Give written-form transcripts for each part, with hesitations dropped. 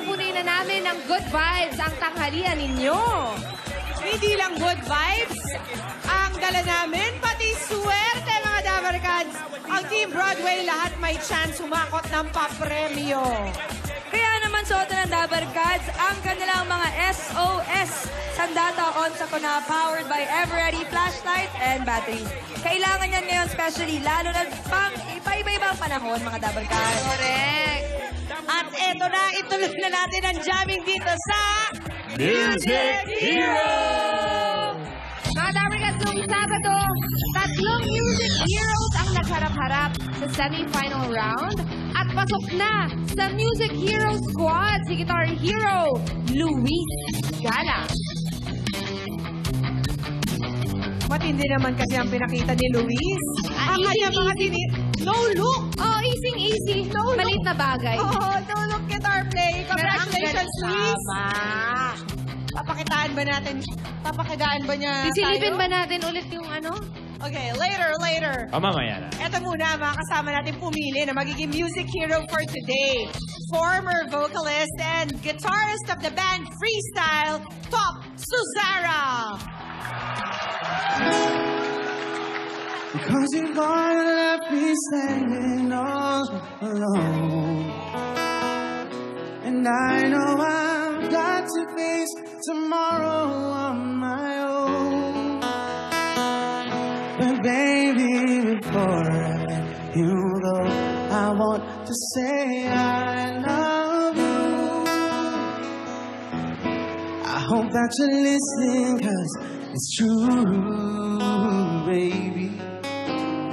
pupunin na namin ng good vibes ang tanghalian ninyo. Hindi lang good vibes ang dala namin, pati swerte mga Dabarkads. Ang Team Broadway lahat may chance sumakot ng papremyo. Kaya naman suot ng Dabarkads ang kanilang mga SOS Sandata on Sakuna powered by Everready flashlight and batteries. Kailangan yan ngayon especially lalo na pang iba-ibang panahon mga Dabarkads. Correct. At eto na, ituloy na natin ang jamming dito sa Music Hero! Mga Dabarkads, noong Sabado, tatlong music heroes ang nagharap-harap sa semi-final round. At pasok na sa Music Hero Squad si Guitar Hero, Luis Gala. Matindi naman kasi ang pinakita ni Luis. Ang kanyang mga no look! Oh, easy. No look. Malit na bagay. Oh, no look guitar play. Congratulations, Luis! Papakitaan ba niya Sisilipin tayo? ba natin ulit yung ano? Okay, later. Mamaya na. Ito muna, mga kasama natin pumili na magiging music hero for today. Former vocalist and guitarist of the band Freestyle, Top Suzara. Because you're gonna let me standing all alone. And I know I've got to face tomorrow on my own. But baby, before I let you go, I want to say I love you. I hope that you're listening, 'cause it's true, baby.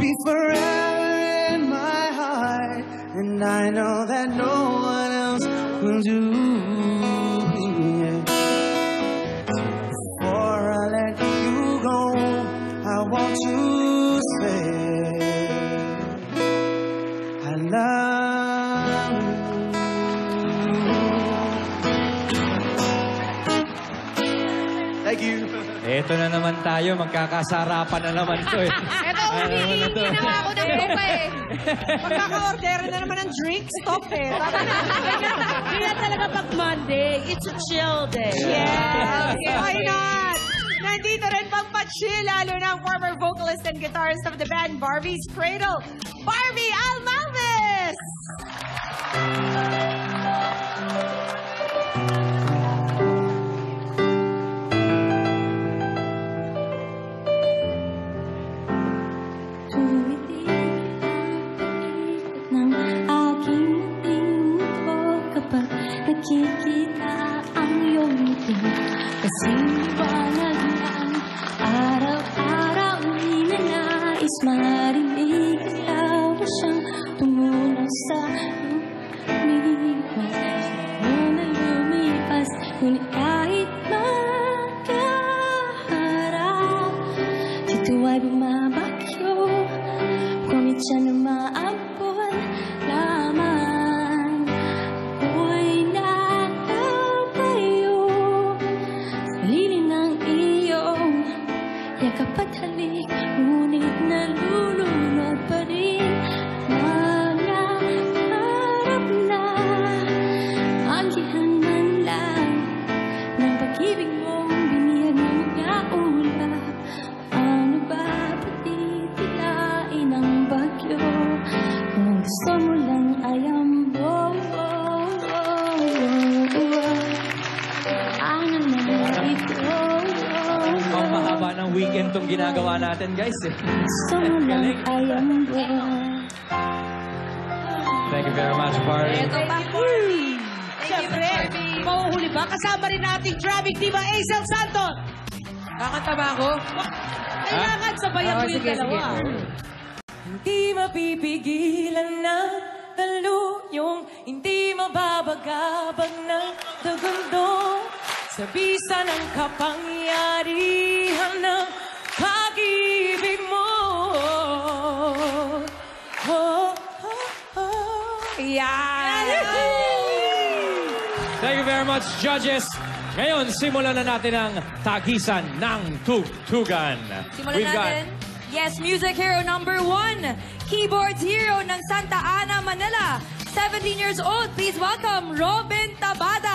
Be forever in my heart, and I know that no one else will do. Yeah. Before I let you go, I want to say I love you. Thank you. Eto na naman tayo, magkakasarapan na naman to eh. Ito, hindi na ako ng buka eh. Magkaka-order na naman ng drink, stop eh. Kaya talaga pag Monday, it's a chill day. Yes, why not? Nandito rin pang pa-chill, lalo na ang former vocalist and guitarist of the band Barbie's Cradle, Barbie Almalvis! Nakikita ang iyong ngiti, kasing liwanag ng araw-araw. Ninanais marinig ikaw na siyang tumulong sa lumipas. Na lumipas, ngunit kahit magkaharap, dito ay bumabagyo, kumit siya na maampon lamang. Kapat halik, ngunit nalulunod pa rin. Mga harap na anggihan man lang ng pag-ibig mong biniyag ng mga ulap. Ano ba patitilain ang bagyo kung gusto mo lang ay ambon? Ano na ito? Ang mahaba ng weekend tong ginagawa natin, guys. Galing. Thank you very much, Barbie. Ito pa, Barbie. Siyempre, mahuhuli ba? Kasama rin nating Traffic Diva Aisel Santos. Kakanta ba ako? Kailangan sabayan mo yung dalawa. Hindi mapipigilan ng taluyong, hindi mababagabag ng tagundo. Sa bisa ng kapangyarihan ng pag-ibig mo. Yan! Thank you very much, judges. Ngayon, simulan na natin ang tagisan ng tugtugan. Simulan natin. Yes, Music Hero number 1. Keyboards Hero ng Santa Ana, Manila. 17 years old. Please welcome Robin Tabada.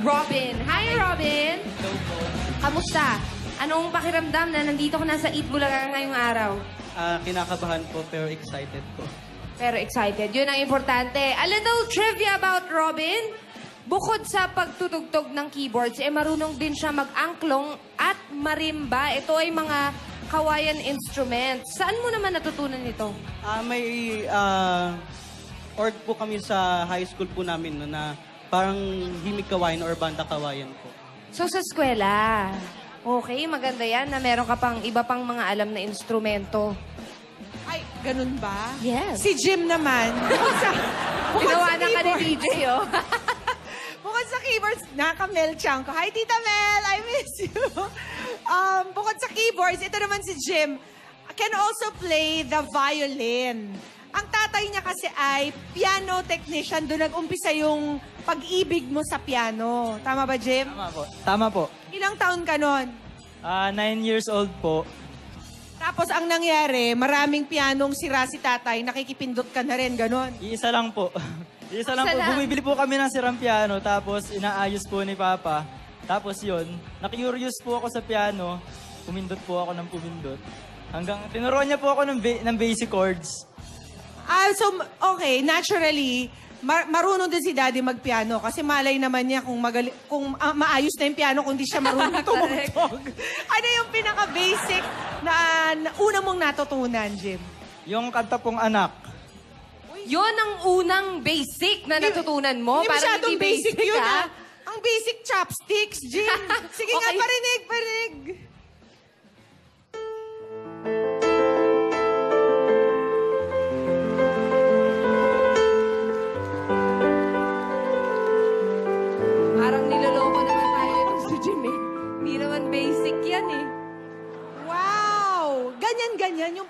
Robin. Hi, Robin! Kamusta? Anong pakiramdam na nandito ka na sa Eat Bulaga ngayong araw? Kinakabahan po pero excited po. Pero excited. Yun ang importante. A little trivia about Robin. Bukod sa pagtutugtog ng keyboards, marunong din siya mag-angklong at marimba. Ito ay mga Hawaiian instruments. Saan mo naman natutunan ito? May org po kami sa high school po namin no, na parang himig kawayan or banda kawayan po. So, sa eskwela. Okay, maganda yan na meron ka pang iba pang mga alam na instrumento. Ay, ganun ba? Yes. Si Jim naman. Tinawanan ka ni DJ, oh. Bukod sa keyboards, naka-Mel Chang ko. Hi, Tita Mel! I miss you. Bukod sa keyboards, ito naman si Jim. Can also play the violin. Ang tatay niya kasi ay piano technician. Doon nag-umpisa yung pag-ibig mo sa piano. Tama ba, Jim? Tama po. Tama po. Ilang taon ka nun? 9 years old po. Tapos ang nangyari, maraming pianong sira si tatay, nakikipindot ka na rin, ganon. Iisa lang po. Iisa lang po. lang. Bumibili po kami ng sirang piano, tapos inaayos po ni Papa. Tapos yun, na-curious po ako sa piano. Pumindot po ako ng pumindot. Hanggang tinuruan niya po ako ng basic chords. So, okay, naturally, marunong din si Daddy magpiano kasi malay naman niya kung maayos na yung piano kung di siya marunong tumugtog. Ano yung pinaka-basic na una mong natutunan, Jim? Yung kanta pong Anak. Yun ang unang basic na natutunan mo. Hindi Parang masyadong basic yun, ah. Ang basic chopsticks, Jim. Sige nga, Okay. parinig. Parang niloloko naman tayo itong si Jim, eh. Hindi naman basic yan, eh. Wow! Ganyan-ganyan yung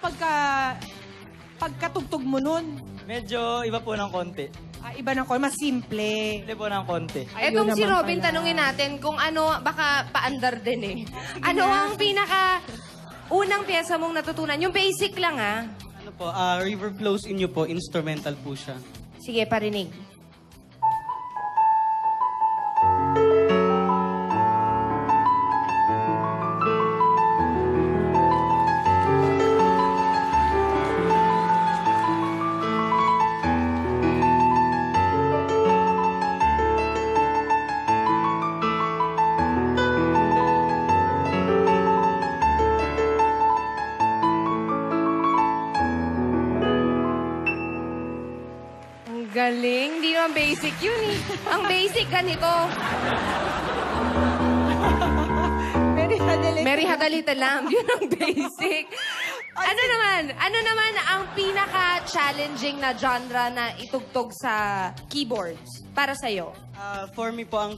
pagkatugtog mo nun. Medyo iba po ng konti. Iba na ko, mas simple. Hindi po ng konti. Etong si naman Robin, pala. tanungin natin kung ano, baka paandar din, eh. Ano ang pinaka unang pyesa mong natutunan? Yung basic lang, ah. Ano po, River Flows In You po, instrumental po siya. Sige, parinig. Ang galing. Hindi naman basic yun, eh. Ang basic, ganito. Mary Hadalita lang. Yun ang basic. Ano naman ang pinaka-challenging na genre na itugtog sa keyboards para sa'yo? For me po, ang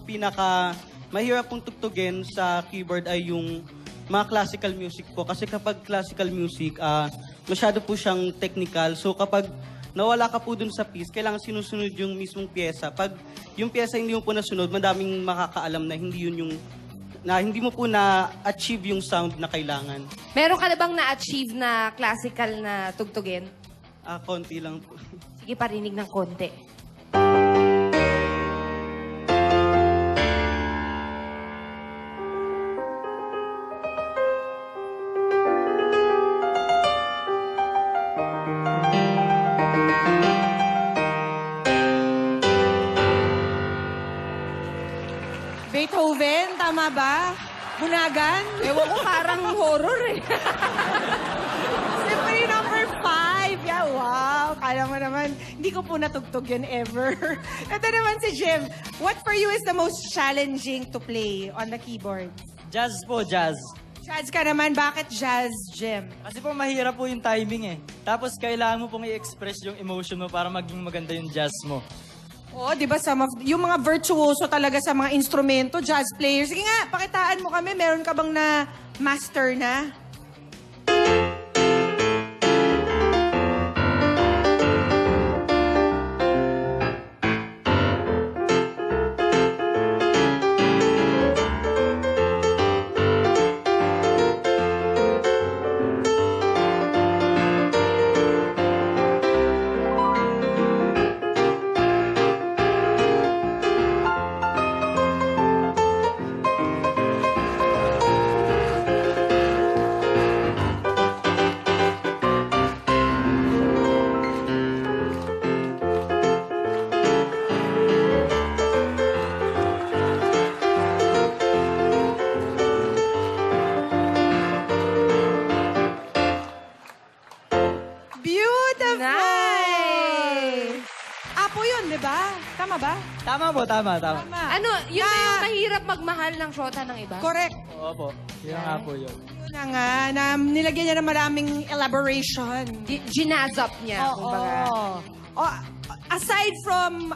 mahirap pong tugtugin sa keyboard ay yung mga classical music po. Kasi kapag classical music, masyado po siyang technical. So kapag nawala ka po dun sa piece, kailangan sinusunod yung mismong pyesa. Pag yung pyesa hindi mo po nasunod, madaming makakaalam na hindi mo po na-achieve yung sound na kailangan. Meron ka na bang na-achieve na classical na tugtugin? Konti lang po. Sige, parinig ng konti. Beethoven, tama ba? Bunagan? Ewan ko, parang horror, eh. Siyempre, number 5. Yeah, wow. Kala mo naman, hindi ko po natugtog yun ever. Ito naman si Jim. What for you is the most challenging to play on the keyboard? Jazz po, jazz. Jazz ka naman. Bakit jazz, Jim? Kasi po mahirap po yung timing eh. Tapos kailangan mo pong i-express yung emotion mo para maging maganda yung jazz mo. Oo, di ba, yung mga virtuoso talaga sa mga instrumento, jazz players. Sige nga, pakitaan mo kami. Meron ka bang na master na? ba? Tama po, tama. Tama. Ano, yun na yung mahirap magmahal ng shota ng iba? Correct. Opo, yun nga po yun. Yun na nga, na nilagyan niya ng maraming elaboration. Ginazap niya, kumbaga. Oh, aside from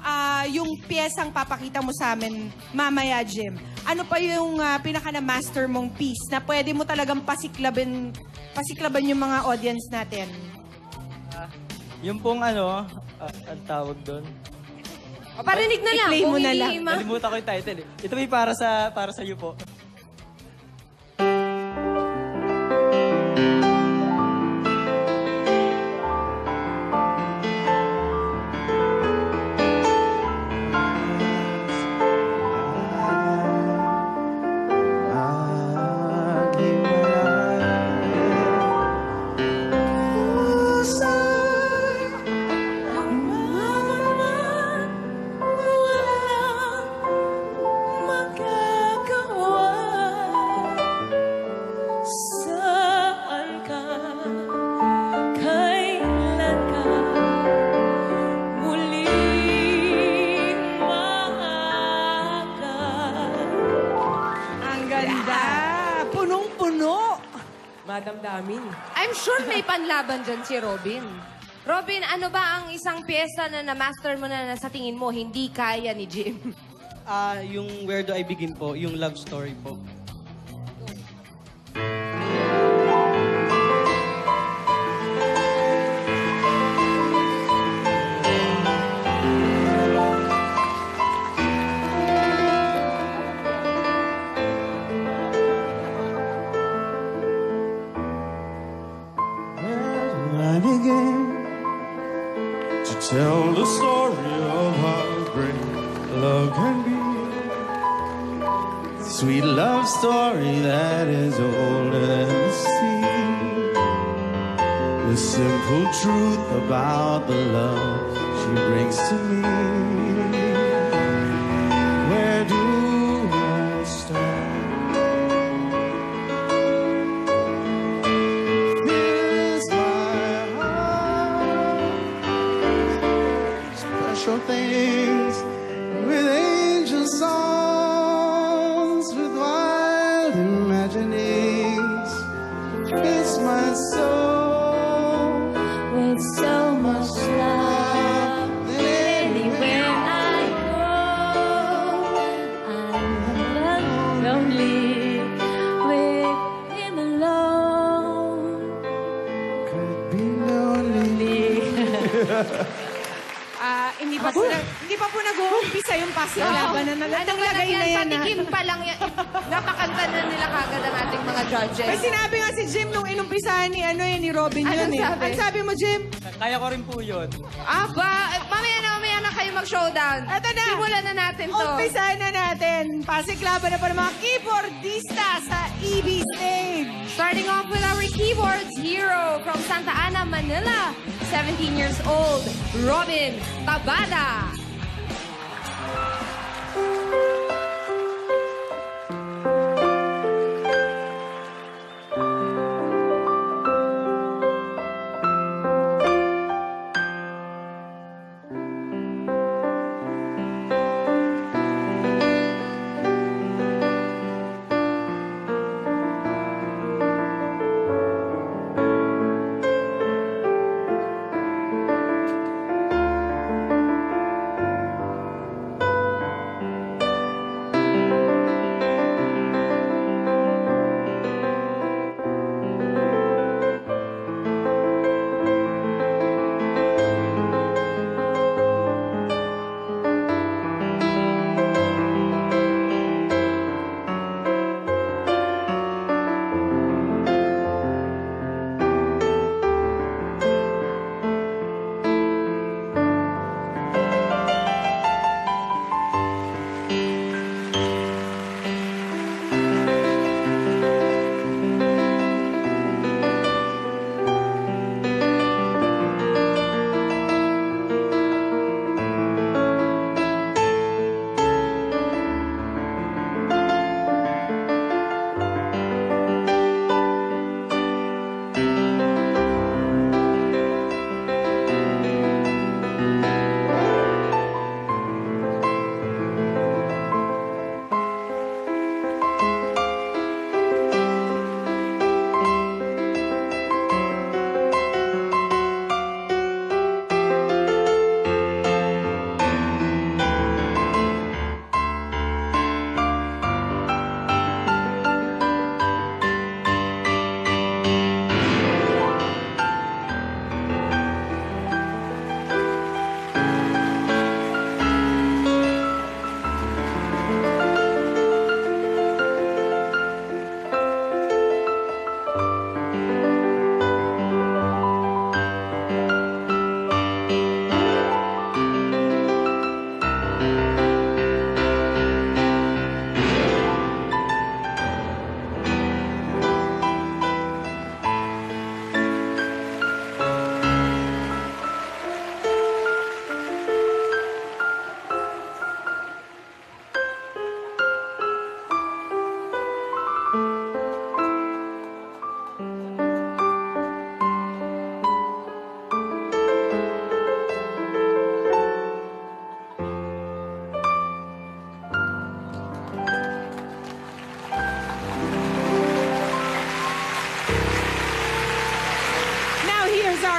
yung piyesang papakita mo sa amin mamaya, Jim, ano pa yung pinaka-na-master mong piece na pwede mo talagang pasiklaban yung mga audience natin? Yung pong ano, ang tawag doon. O, parinig na lang. I-play mo kung na hindi lang. Nalimutan ko yung title eh. Ito may para sa iyo po. Madamdamin. I'm sure may panlaban dyan si Robin. Robin, ano ba ang isang piyesa na na-master mo na sa tingin mo hindi kaya ni Jim? Yung Where Do I Begin po, yung love story po. I begin to tell the story of how great love can be. Sweet love story that is older than the sea. The simple truth about the love she brings to me. Where do I start? Special things with angel songs, with wild imaginings. It's my soul With so much love, anywhere I go, I'm never lonely with him alone. Could be lonely. Hindi pa po nag-uumpisa yung pasiklaban na naglagay na yan. Patikim pa lang yan. Napakanta na nila kagad ang ating mga judges. May sinabi nga si Jim nung inumpisahan ni Robin yun Anong eh. sabi? Ang sabi mo, Jim? Kaya ko rin po yun. Mamaya na kayo mag-showdown. Eto na. Simulan na natin to. Umpisahan na natin. Pasiklaban na po ng mga keyboardista sa EB stage. Starting off with our keyboards hero from Santa Ana, Manila. 17 years old, Robin Tabada.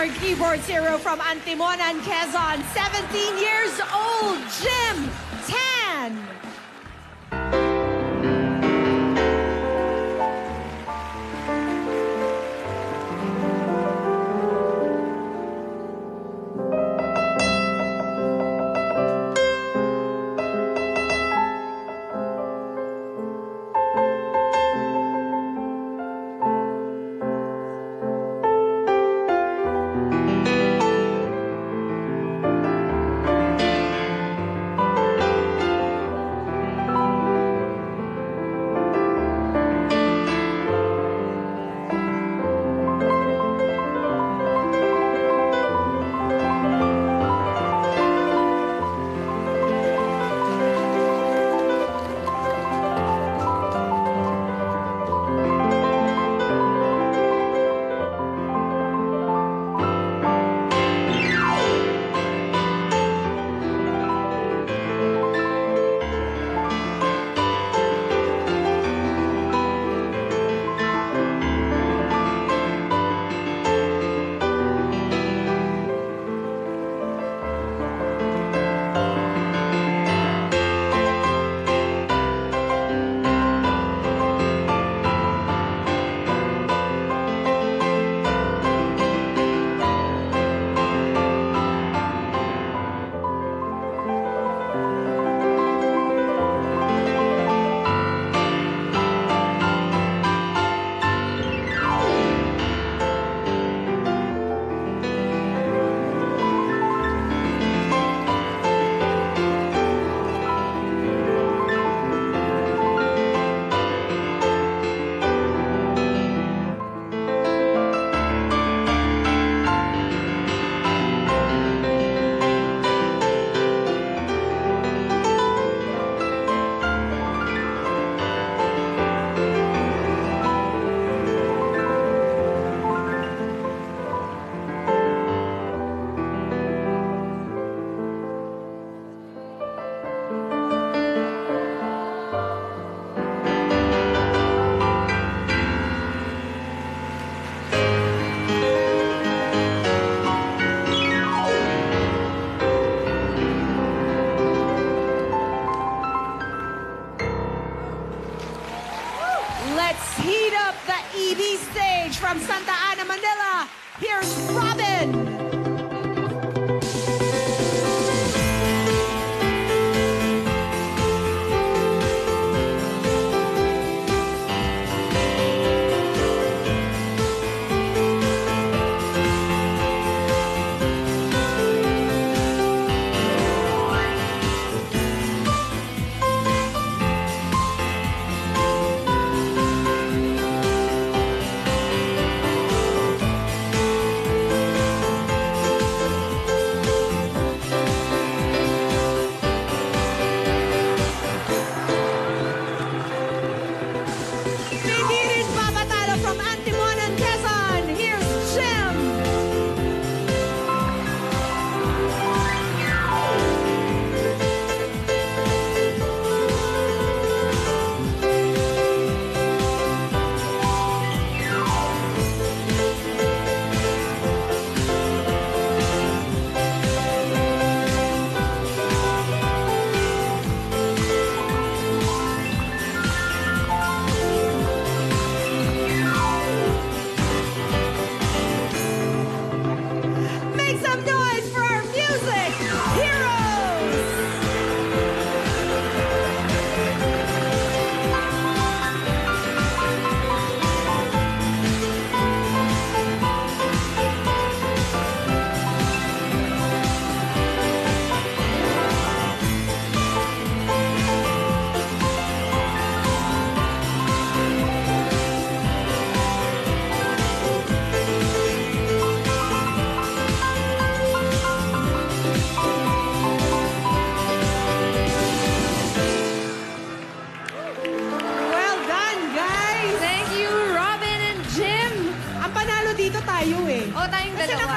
our keyboard hero from Antimonan, Quezon, 17 years old, Jim Tan. Let's heat up the ED stage from Santa Ana, Manila. Here's Robin. tayo eh. O, tayong Kasi dalawa.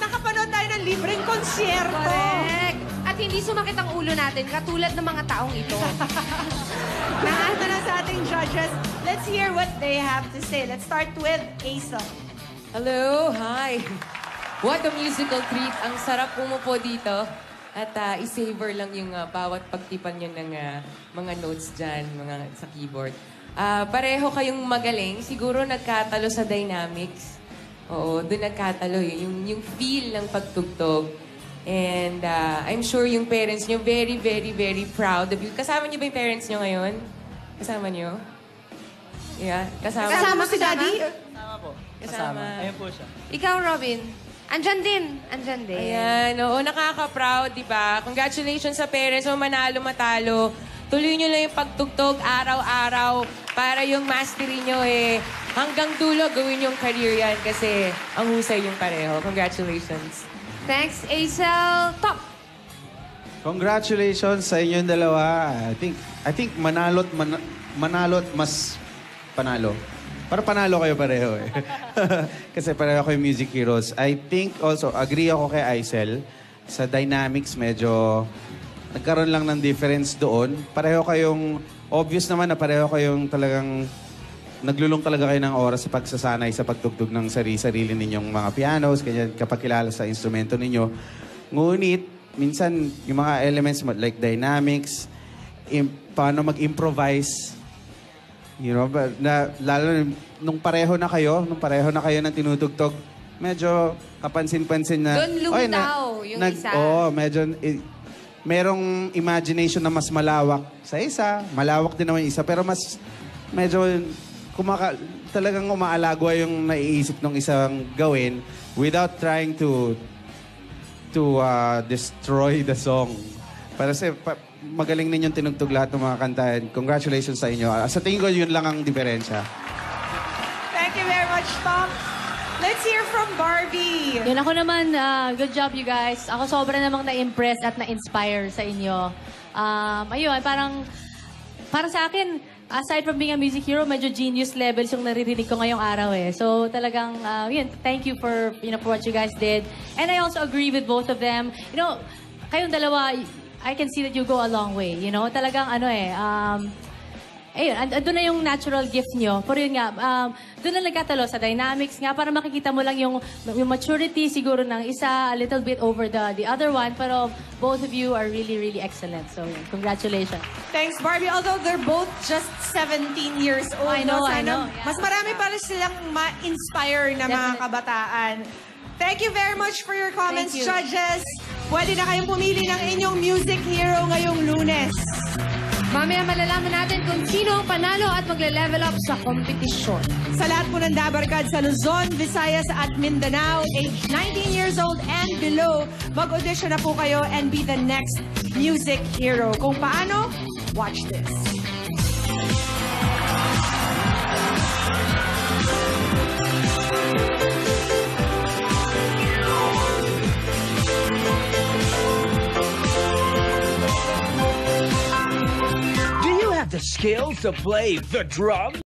nakapanood tayo ng libreng konsyerto. Correct. At hindi sumakit ang ulo natin, katulad ng mga taong ito. Nangata na sa ating judges. Let's hear what they have to say. Let's start with Asa. Hello, hi. What a musical treat. Ang sarap pumupo dito. At i-savor lang yung bawat pagtipan nyo ng mga notes dyan, sa keyboard. Pareho kayong magaling. Siguro nagkatalo sa dynamics. Oo, doon nagkatalo yung feel ng pagtugtog. And I'm sure yung parents nyo very, very, very proud of you. Kasama nyo ba yung parents nyo ngayon? Kasama nyo? Yeah, Kasama si Daddy? Kasama po. Kasama. Ayun po siya. Ikaw, Robin? Andyan din. Ayan, oo, nakaka-proud, di ba? Congratulations sa parents mo, manalo, matalo. Tuloy nyo lang yung pagtugtog araw-araw para yung mastery nyo hanggang dulo gawin yung career yan kasi ang husay yung pareho. Congratulations. Thanks, Aisel. Top! Congratulations sa inyong dalawa. I think manalo't mas panalo. Para panalo kayo pareho Kasi pareho kayo music heroes. I think also, agree ako kay Aisel. Sa dynamics, medyo nagkaroon lang ng difference doon. Pareho kayong, obvious naman na pareho kayong talagang naglulong talaga kayo ng oras sa pagsasanay sa pagtugtog ng sarili ninyong mga pianos, kanya kapag kilala sa instrumento ninyo. Ngunit, minsan, yung mga elements like dynamics, paano mag-improvise, you know, lalo nung pareho na kayo ng tinutugtog, medyo kapansin-pansin na... Doon lumitaw yung isa. Oo, medyo... merong imagination na mas malawak sa isa. Malawak din naman yung isa. Pero mas... medyo... talagang umaalagwa yung naiisip ng isang gawin without trying to destroy the song. Para sa... magaling ninyong tinugtog lahat ng mga kantahan. Congratulations sa inyo. Sa tingin ko, yun lang ang diferensya. Thank you very much, Tom. Let's hear from Barbie. Yun, ako naman, good job you guys. Ako sobra namang na-impress at na-inspire sa inyo. Ayun, para sa akin, aside from being a music hero, medyo genius levels yung naririnig ko ngayong araw So talagang, yun, thank you for what you guys did. And I also agree with both of them. Kayong dalawa, I can see that you go a long way, Talagang ayun, andun na yung natural gift nyo. Pero yun nga, doon na nagkatalo sa dynamics nga para makikita mo lang yung maturity siguro ng isa, a little bit over the other one. Pero both of you are really, really excellent. So, yun, congratulations. Thanks, Barbie. Although they're both just 17 years old. I know. Sana Yeah. mas marami para silang ma-inspire na mga kabataan. Thank you very much for your comments, Thank you. judges. Pwede na kayong pumili ng inyong music hero ngayong Lunes. Mamaya malalaman natin kung sino ang panalo at magle-level up sa kompetisyon. Sa lahat po ng Dabarkad sa Luzon, Visayas at Mindanao, age 19 years old and below, mag-audition na po kayo and be the next music hero. Kung paano, watch this. Do you have the skills to play the drum?